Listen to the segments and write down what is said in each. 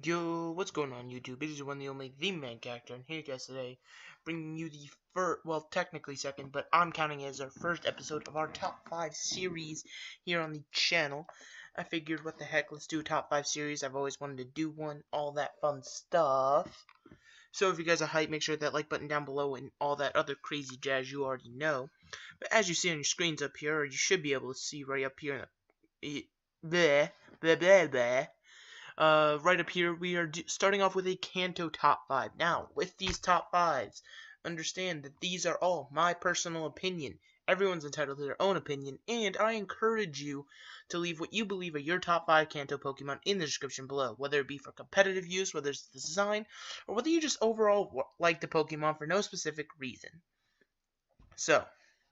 Yo, what's going on YouTube? It is one the only the main character, and here guys today, bringing you the first, well technically second, but I'm counting it as our first episode of our top 5 series here on the channel. I figured what the heck, let's do a top 5 series. I've always wanted to do one, all that fun stuff. So if you guys are hyped, make sure that like button down below and all that other crazy jazz you already know. But as you see on your screens up here, or you should be able to see right up here, blah, blah, blah, blah. Right up here, we are starting off with a Kanto top 5. Now, with these top 5s, understand that these are all my personal opinion. Everyone's entitled to their own opinion, and I encourage you to leave what you believe are your top 5 Kanto Pokemon in the description below, whether it be for competitive use, whether it's the design, or whether you just overall like the Pokemon for no specific reason. So,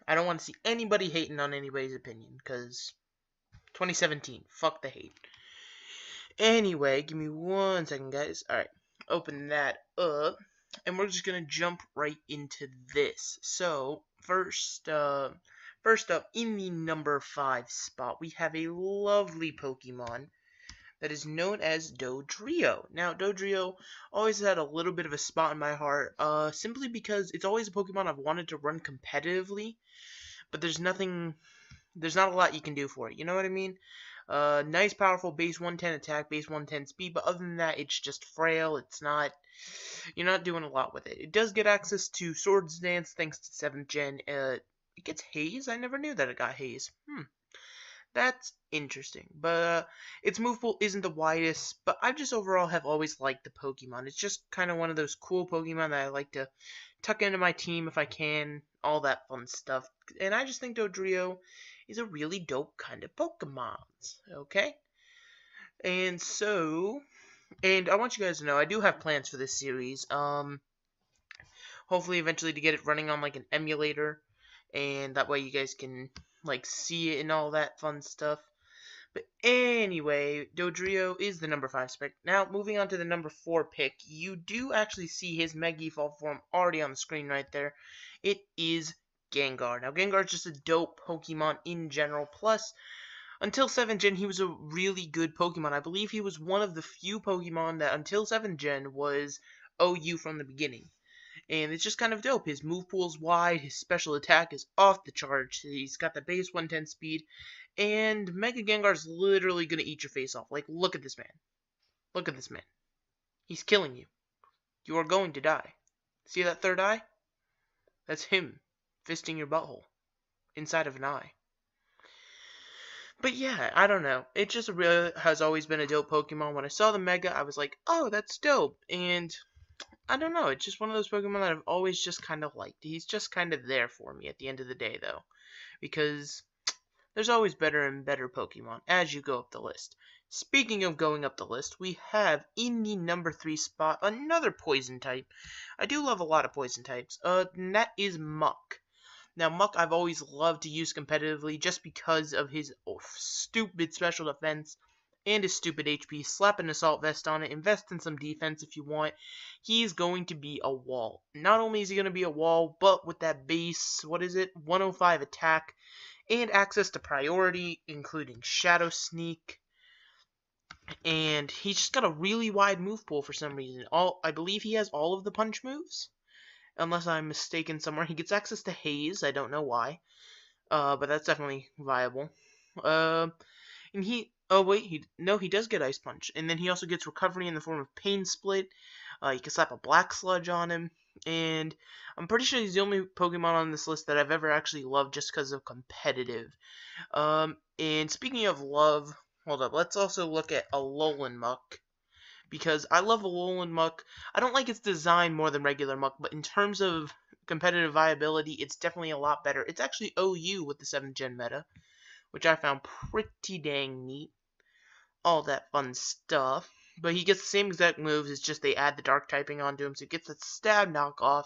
I don't want to see anybody hating on anybody's opinion, because 2017, fuck the hate. Anyway, give me 1 second, guys. Alright, open that up. And we're just going to jump right into this. So, first up, in the number 5 spot, we have a lovely Pokemon that is known as Dodrio. Now, Dodrio always had a little bit of a spot in my heart, simply because it's always a Pokemon I've wanted to run competitively, but there's not a lot you can do for it, you know what I mean? Nice, powerful base 110 attack, base 110 speed, but other than that, it's just frail. You're not doing a lot with it. It does get access to Swords Dance thanks to 7th Gen. It gets Haze? I never knew that it got Haze. That's interesting. But its move pool isn't the widest, but I just overall have always liked the Pokemon. It's just kind of one of those cool Pokemon that I like to tuck into my team if I can, all that fun stuff. And I just think Dodrio is a really dope kind of Pokemon. Okay? And I want you guys to know, I do have plans for this series. Hopefully eventually to get it running on like an emulator, and that way you guys can like see it and all that fun stuff. But anyway, Dodrio is the number 5 pick. Now, moving on to the number 4 pick, you do actually see his Mega Evolved form already on the screen right there. It is Gengar. Now, Gengar is just a dope Pokemon in general. Plus, until 7th Gen, he was a really good Pokemon. I believe he was one of the few Pokemon that, until 7th Gen, was OU from the beginning. And it's just kind of dope. His move pool is wide, his special attack is off the charts, he's got the base 110 speed, and Mega Gengar's literally gonna eat your face off. Like, look at this man. Look at this man. He's killing you. You are going to die. See that third eye? That's him fisting your butthole inside of an eye. But yeah, I don't know. It just really has always been a dope Pokemon. When I saw the Mega, I was like, oh, that's dope. And I don't know. It's just one of those Pokemon that I've always just kind of liked. He's just kind of there for me at the end of the day, though. Because there's always better and better Pokemon as you go up the list. Speaking of going up the list, we have in the number 3 spot another poison type. I do love a lot of poison types. And that is Muck. Now, Muck I've always loved to use competitively just because of his stupid special defense and his stupid HP. Slap an Assault Vest on it, invest in some defense if you want. He's going to be a wall. Not only is he going to be a wall, but with that base, 105 attack, and access to priority, including Shadow Sneak. And he's just got a really wide move pool for some reason. I believe he has all of the punch moves, unless I'm mistaken somewhere. He gets access to Haze. I don't know why, but that's definitely viable. And he does get Ice Punch, and then he also gets Recovery in the form of Pain Split. You can slap a Black Sludge on him, and I'm pretty sure he's the only Pokemon on this list that I've ever actually loved just because of competitive. And speaking of love, hold up, let's also look at Alolan Muck, because I love Alolan Muck. I don't like its design more than regular Muck, but in terms of competitive viability, it's definitely a lot better. It's actually OU with the 7th Gen meta, which I found pretty dang neat. All that fun stuff. But he gets the same exact moves, it's just they add the dark typing onto him, so he gets that stab knockoff.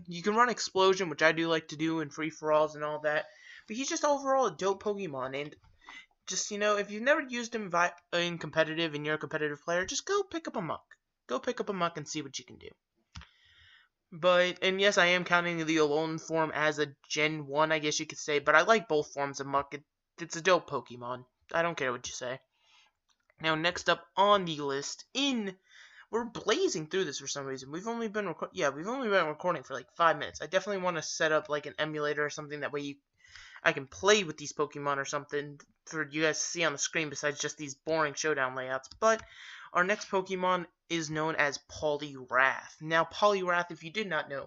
You can run Explosion, which I do like to do in free-for-alls and all that. But he's just overall a dope Pokemon, and just, if you've never used him in competitive and you're a competitive player, just go pick up a Muck. Go pick up a Muck and see what you can do. And yes, I am counting the Alolan form as a Gen 1, I guess you could say, but I like both forms of Muck. It's a dope Pokemon. I don't care what you say. Now, next up on the list, we're blazing through this for some reason. We've only been recording for like 5 minutes. I definitely want to set up like an emulator or something, that way I can play with these Pokemon or something for you guys to see on the screen besides just these boring showdown layouts. But our next Pokemon is known as Poliwrath. Now, Poliwrath, if you did not know,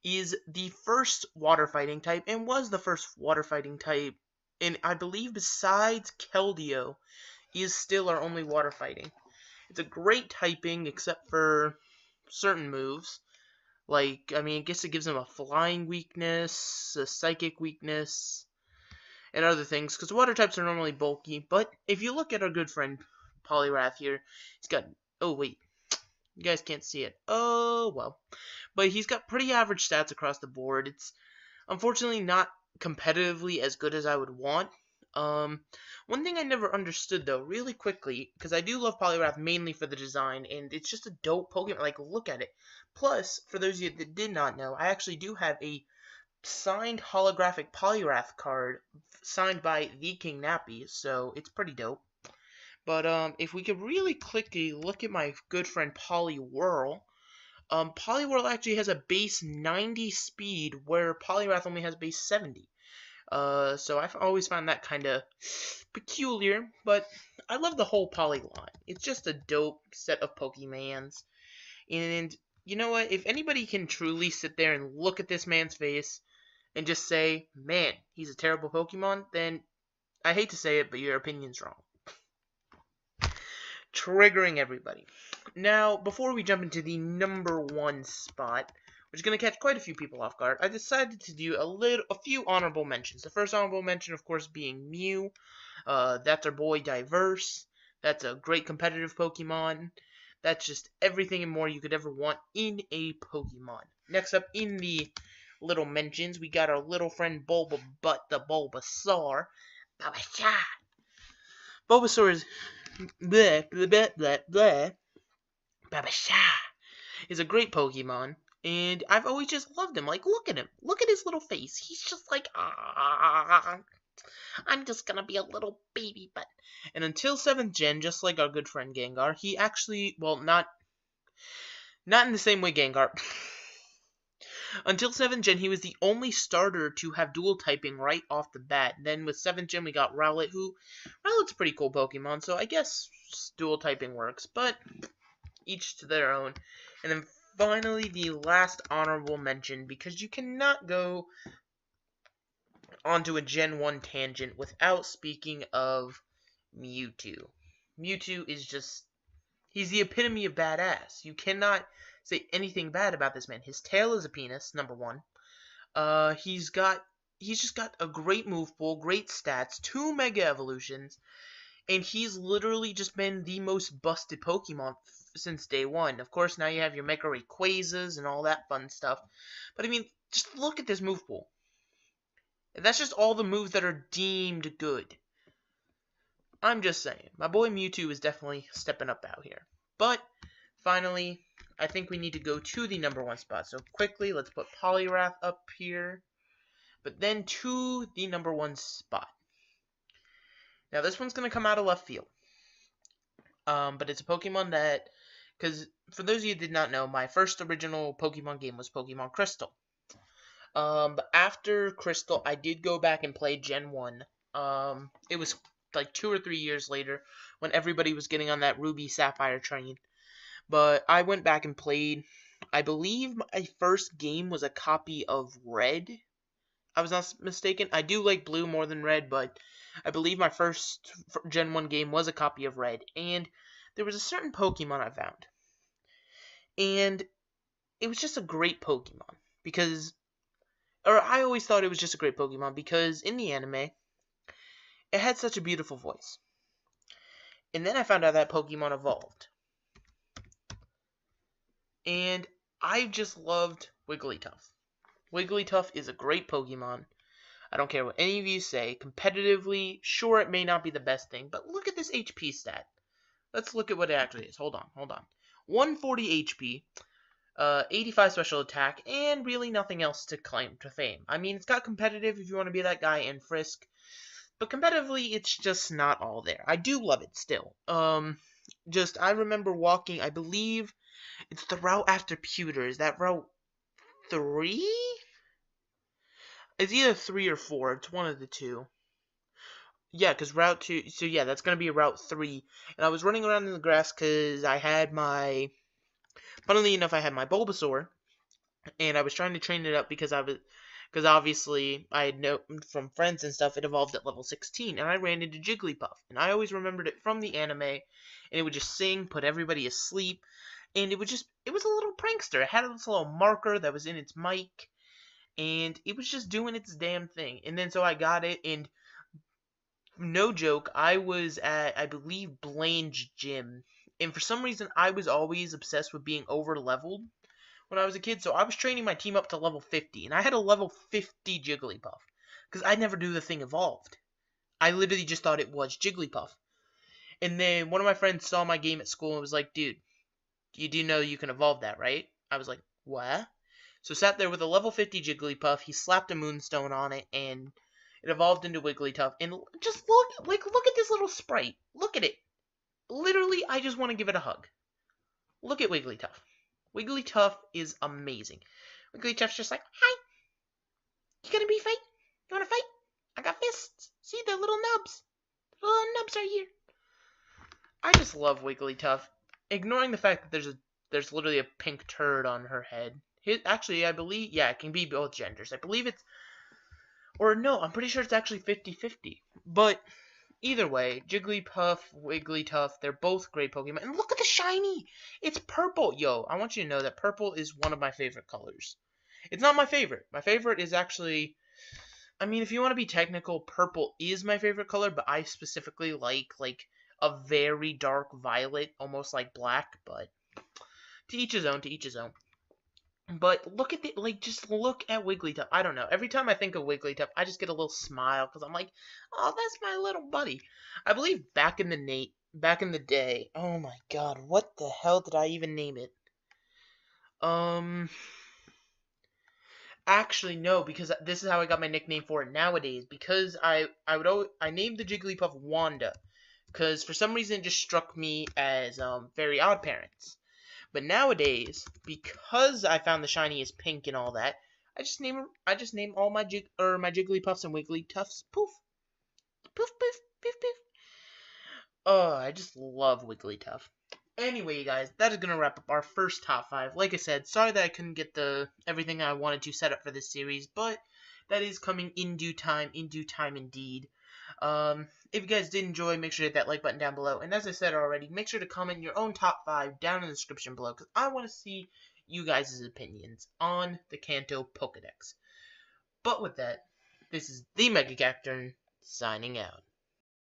is the first water fighting type and was the first water fighting type, and I believe besides Keldeo is still our only water fighting. It's a great typing except for certain moves. Like, I guess it gives him a flying weakness, a psychic weakness, and other things, because water types are normally bulky. But if you look at our good friend Poliwrath here, he's got, oh wait, you guys can't see it. Oh, well. But he's got pretty average stats across the board. It's unfortunately not competitively as good as I would want. One thing I never understood, though, really quickly, because I do love Poliwrath mainly for the design, and it's just a dope Pokemon. Like, look at it. Plus, for those of you that did not know, I actually do have a signed holographic Poliwrath card signed by the King Nappy, so it's pretty dope. But if we could really quickly look at my good friend Poliwhirl, Poliwhirl actually has a base 90 speed, where Poliwrath only has base 70. So I've always found that kind of peculiar, but I love the whole Poly line. It's just a dope set of Pokemans. And you know what? If anybody can truly sit there and look at this man's face and just say, man, he's a terrible Pokemon, then I hate to say it, but your opinion's wrong. Triggering everybody. Now, before we jump into the number 1 spot, which is going to catch quite a few people off guard, I decided to do a few honorable mentions. The first honorable mention, of course, being Mew. That's our boy Diverse. That's a great competitive Pokemon. That's just everything and more you could ever want in a Pokemon. Next up in the little mentions, we got our little friend Bulbabutt, the Bulbasaur. Bulbasaur is bleh, bleh, bleh, bleh, bleh. Babasha is a great Pokemon, and I've always just loved him. Like, look at him. Look at his little face. He's just like, I'm just gonna be a little baby butt. And until 7th gen, just like our good friend Gengar, he actually, well, not in the same way Gengar. Until 7th gen, he was the only starter to have dual typing right off the bat. Then with 7th gen, we got Rowlet, Rowlet's a pretty cool Pokemon, so I guess dual typing works, but each to their own. And then finally, the last honorable mention, because you cannot go onto a Gen 1 tangent without speaking of Mewtwo. Mewtwo is just, he's the epitome of badass. You cannot say anything bad about this man. His tail is a penis, number 1. He's just got a great move pool, great stats, 2 Mega Evolutions, and he's literally just been the most busted Pokemon since day 1. Of course, now you have your Mega Rayquazas and all that fun stuff. But just look at this move pool. That's just all the moves that are deemed good. I'm just saying, my boy Mewtwo is definitely stepping up out here. But finally, I think we need to go to the number 1 spot. So quickly, let's put Poliwrath up here. But then to the number 1 spot. Now, this one's going to come out of left field. But it's a Pokemon that, because for those of you who did not know, my first original Pokemon game was Pokemon Crystal. But after Crystal, I did go back and play Gen 1. It was like 2 or 3 years later when everybody was getting on that Ruby Sapphire train. But I went back and played, I believe my first game was a copy of Red. I was not mistaken. I do like Blue more than Red, but I believe my first Gen 1 game was a copy of Red. And there was a certain Pokemon I found. And it was just a great Pokemon. I always thought it was just a great Pokemon because in the anime, it had such a beautiful voice. And then I found out that Pokemon evolved. And I just loved Wigglytuff. Wigglytuff is a great Pokemon. I don't care what any of you say. Competitively, sure, it may not be the best thing, but look at this HP stat. Let's look at what it actually is. Hold on. 140 HP, 85 special attack, and really nothing else to claim to fame. It's got competitive if you want to be that guy, and Frisk. but competitively, it's just not all there. I do love it still. I remember walking, I believe it's the route after Pewter. Is that route 3? It's either 3 or 4. It's one of the two. Yeah, because Route 2, so yeah, that's going to be Route 3. And I was running around in the grass because funnily enough, I had my Bulbasaur, and I was trying to train it up because obviously I had known from friends and stuff, it evolved at level 16, and I ran into Jigglypuff, and I always remembered it from the anime, and it would just sing, put everybody asleep, and it was a little prankster. It had this little marker that was in its mic, and it was just doing its damn thing, and then so I got it, and no joke, I was at, I believe, Blaine's gym, and for some reason, I was always obsessed with being over-leveled when I was a kid, so I was training my team up to level 50, and I had a level 50 Jigglypuff, because I never knew the thing evolved. I literally just thought it was Jigglypuff. And then one of my friends saw my game at school and was like, dude, you do know you can evolve that, right? I was like, what? So sat there with a level 50 Jigglypuff, he slapped a Moonstone on it, and it evolved into Wigglytuff, and just look at this little sprite. Look at it. Literally, I just want to give it a hug. Look at Wigglytuff. Wigglytuff is amazing. Wigglytuff's just like, hi. You gonna be fight? You wanna fight? I got fists. See, the little nubs. The little nubs are here. I just love Wigglytuff. Ignoring the fact that there's literally a pink turd on her head. Actually, I believe, yeah, it can be both genders. I believe it's, or no, I'm pretty sure it's actually 50-50. But either way, Jigglypuff, Wigglytuff, they're both great Pokemon. And look at the shiny! It's purple! Yo, I want you to know that purple is one of my favorite colors. It's not my favorite. My favorite is actually, I mean, if you want to be technical, purple is my favorite color, but I specifically like a very dark violet, almost like black, but to each his own, to each his own. But look at just look at Wigglytuff. I don't know. Every time I think of Wigglytuff, I just get a little smile because I'm like, oh, that's my little buddy. I believe back in the day. Oh my God, what the hell did I even name it? Actually, no, because this is how I got my nickname for it nowadays. Because I named the Jigglypuff Wanda, because for some reason it just struck me as very odd parents. But nowadays, because I found the shiny is pink and all that, I just name all my my Jigglypuffs and Wigglytuffs. Poof, poof, poof, poof, poof. Oh, I just love Wigglytuff. Anyway, guys, that is gonna wrap up our first top 5. Like I said, sorry that I couldn't get everything I wanted to set up for this series, but that is coming in due time indeed. If you guys did enjoy, make sure to hit that like button down below. And as I said already, make sure to comment your own top 5 down in the description below, because I want to see you guys' opinions on the Kanto Pokedex. But with that, this is the Mega Captain signing out.